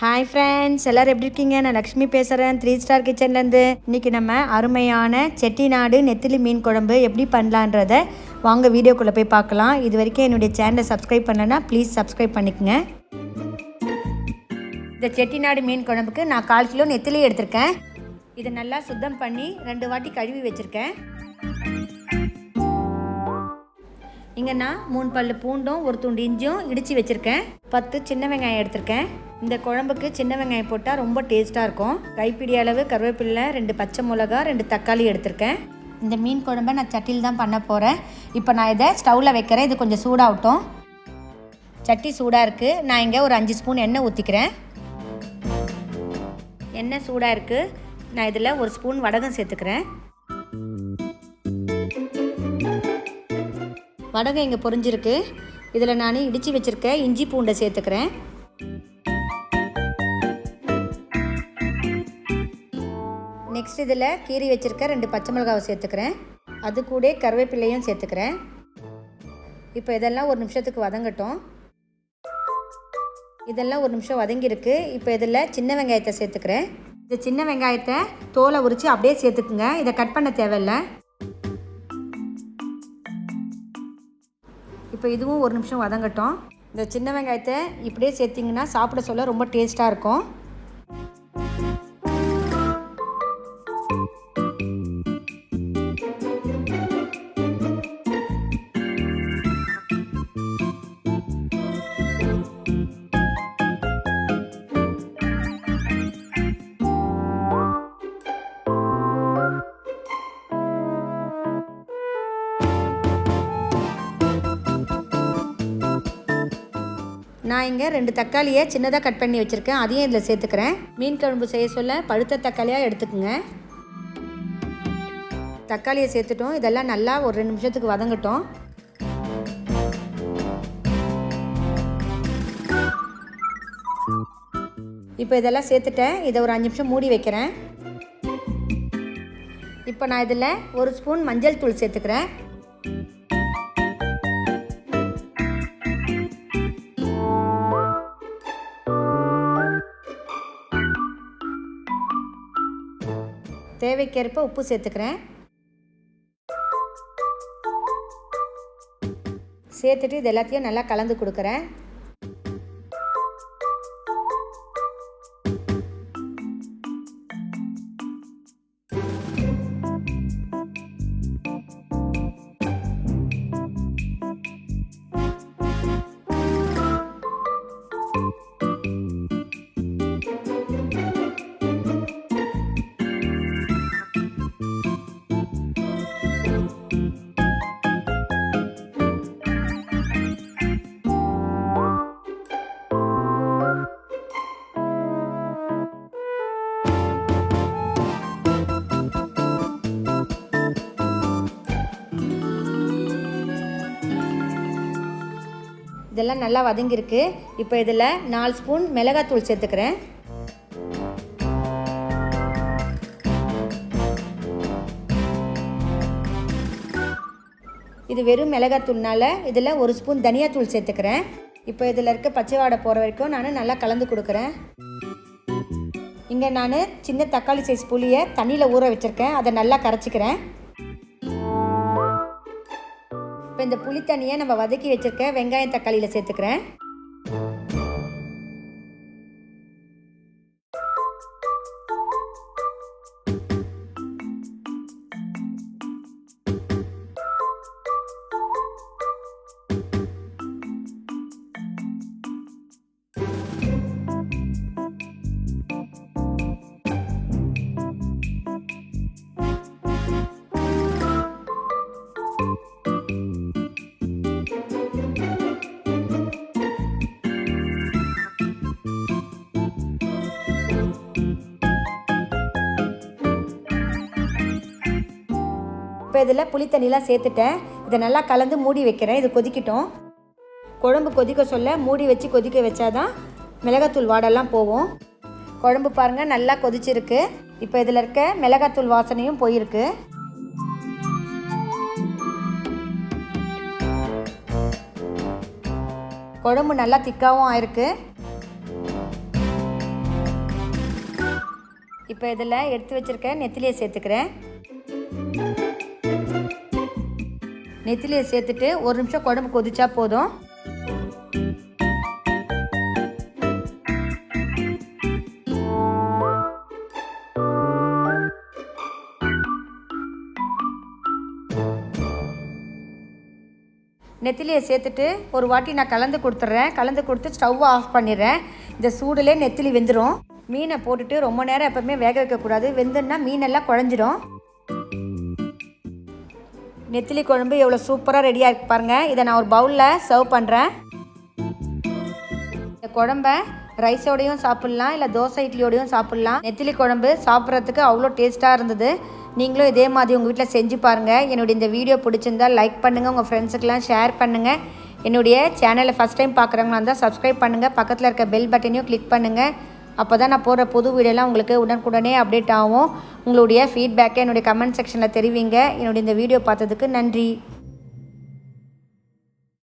Hi friends, எல்லோரும் எப்படி இருக்கீங்க? நான் லக்ஷ்மி பேசுகிறேன், 3 ஸ்டார் கிச்சன்லேருந்து. இன்றைக்கி நம்ம அருமையான செட்டிநாடு நெத்திலி மீன் குழம்பு எப்படி பண்ணலான்றதை வாங்க வீடியோக்குள்ளே போய் பார்க்கலாம். இது வரைக்கும் என்னுடைய சேனலை சப்ஸ்கிரைப் பண்ணலைன்னா ப்ளீஸ் சப்ஸ்கிரைப் பண்ணிக்கோங்க. இந்த செட்டிநாடு மீன் குழம்புக்கு நான் 1/4 கிலோ நெத்திலி எடுத்திருக்கேன். இதை நல்லா சுத்தம் பண்ணி 2 வாட்டி கழுவி வச்சுருக்கேன். இங்கே நான் 3 பல்லு பூண்டும் 1 துண்டு இஞ்சியும் இடித்து வச்சுருக்கேன். 10 சின்ன வெங்காயம் எடுத்திருக்கேன். இந்த குழம்புக்கு சின்ன வெங்காயம் போட்டால் ரொம்ப டேஸ்ட்டாக இருக்கும். கைப்பிடி அளவு கருவேப்பிலை, 2 பச்சை மிளகா, 2 தக்காளி எடுத்திருக்கேன். இந்த மீன் குழம்பை நான் சட்டியில் தான் பண்ண போகிறேன். இப்போ நான் இதை ஸ்டவ்வில் வைக்கிறேன். இது கொஞ்சம் சூடாகட்டும். சட்டி சூடாக இருக்குது. நான் இங்கே ஒரு 5 ஸ்பூன் எண்ணெய் ஊற்றிக்கிறேன். எண்ணெய் சூடாக இருக்குது. நான் இதில் 1 ஸ்பூன் வடகம் சேர்த்துக்கிறேன். வடகம் இங்கே பொரிஞ்சிருக்கு. இதில் நான் இடித்து வச்சுருக்க இஞ்சி பூண்டை சேர்த்துக்கிறேன். நெக்ஸ்ட் இதில் கீரி வச்சுருக்க 2 பச்சை மிளகாவை சேர்த்துக்கிறேன். அது கூட கருவேப்பிலையும் சேர்த்துக்கிறேன். இப்போ இதெல்லாம் 1 நிமிஷத்துக்கு வதங்கட்டும். இதெல்லாம் 1 நிமிஷம் வதங்கியிருக்கு. இப்போ இதில் சின்ன வெங்காயத்தை சேர்த்துக்கிறேன். இந்த சின்ன வெங்காயத்தை தோலை உரித்து அப்படியே சேர்த்துக்குங்க. இதை கட் பண்ண தேவையில்லை. இப்போ இதுவும் 1 நிமிஷம் வதங்கட்டும். இந்த சின்ன வெங்காயத்தை இப்படியே சேர்த்திங்கன்னா சாப்பிட சொல்ல ரொம்ப டேஸ்ட்டாக இருக்கும். நான் இங்கே 2 தக்காளியை சின்னதாக கட் பண்ணி வச்சுருக்கேன். அதையும் இதில் சேர்த்துக்கிறேன். மீன் குழம்பு செய்ய சொல்ல பழுத்த தக்காளியாக எடுத்துக்கோங்க. தக்காளியை சேர்த்துட்டோம். இதெல்லாம் நல்லா ஒரு 2 நிமிஷத்துக்கு வதங்கட்டும். இப்போ இதெல்லாம் சேர்த்துட்டேன். இதை ஒரு 5 நிமிஷம் மூடி வைக்கிறேன். இப்போ நான் இதில் 1 ஸ்பூன் மஞ்சள் தூள் சேர்த்துக்கிறேன். தேவைக்கேற்ப உப்பு சேர்த்துக்கிறேன். சேர்த்துட்டு இது எல்லாத்தையும் நல்லா கலந்து கொடுக்குறேன். இதெல்லாம் நல்லா வதங்கியிருக்கு. இப்போ இதில் 4 ஸ்பூன் மிளகாத்தூள் சேர்த்துக்கிறேன். இது வெறும் மிளகாத்தூள்னால இதில் 1 ஸ்பூன் தனியாத்தூள் சேர்த்துக்கிறேன். இப்போ இதில் இருக்க பச்சை வாடை போகிற வரைக்கும் நான் நல்லா கலந்து கொடுக்குறேன். இங்கே நான் சின்ன தக்காளி சைஸ் புளியை தண்ணியில் ஊற வச்சுருக்கேன். அதை நல்லா கரைச்சிக்கிறேன். இப்போ இந்த புளி தண்ணியை நம்ம வதக்கி வச்சுருக்க வெங்காயம் தக்காளியில் சேர்த்துக்கிறேன். இப்போ இதில் புளி தண்ணிலாம் சேர்த்துட்டேன். இதை நல்லா கலந்து மூடி வைக்கிறேன். இது கொதிக்கட்டும். குழம்பு கொதிக்க சொல்ல மூடி வச்சு கொதிக்க வச்சாதான் மிளகாத்தூள் வாடெல்லாம் போகும். குழம்பு பாருங்கள் நல்லா கொதிச்சிருக்கு. இப்போ இதில் இருக்க மிளகாத்தூள் வாசனையும் போயிருக்கு. குழம்பு நல்லா திக்காகவும் ஆயிருக்கு. இப்போ இதில் எடுத்து வச்சுருக்க நெத்திலியை சேர்த்துக்கிறேன். நெத்திலியை சேர்த்துட்டு ஒரு நிமிஷம் குழம்பு கொதிச்சா போதும். நெத்திலியை சேர்த்துட்டு ஒரு வாட்டி நான் கலந்து கொடுத்துட்றேன். கலந்து கொடுத்து ஸ்டவ்வை ஆஃப் பண்ணிடுறேன். இந்த சூடுலே நெத்திலி வெந்துடும். மீனை போட்டுட்டு ரொம்ப நேரம் எப்போவுமே வேக வைக்கக்கூடாது. வெந்துன்னா மீனெல்லாம் குழஞ்சிடும். நெத்திலி குழம்பு எவ்வளோ சூப்பராக ரெடியாக இருக்கு பாருங்கள். இதை நான் ஒரு பவுலில் சர்வ் பண்ணுறேன். இந்த குழம்ப ரைஸோடையும் சாப்பிட்லாம், இல்லை தோசை இட்லியோடையும் சாப்பிட்லாம். நெத்திலி குழம்பு சாப்பிட்றதுக்கு அவ்வளோ டேஸ்ட்டாக இருந்தது. நீங்களும் இதே மாதிரி உங்கள் வீட்டில் செஞ்சு பாருங்கள். என்னுடைய இந்த வீடியோ பிடிச்சிருந்தால் லைக் பண்ணுங்கள், உங்கள் ஃப்ரெண்ட்ஸுக்கெலாம் ஷேர் பண்ணுங்கள். என்னுடைய சேனலை ஃபஸ்ட் டைம் பார்க்குறவங்களா இருந்தால் சப்ஸ்கிரைப் பண்ணுங்கள். பக்கத்தில் இருக்க பெல் பட்டனையும் கிளிக் பண்ணுங்கள். அப்போ தான் நான் போடுற புது வீடியோலாம் உங்களுக்கு உடனுக்குடனே அப்டேட் ஆகும். உங்களுடைய ஃபீட்பேக்கை என்னுடைய கமெண்ட் செக்ஷனில் தெரிவிங்க. என்னுடைய இந்த வீடியோ பார்த்ததுக்கு நன்றி.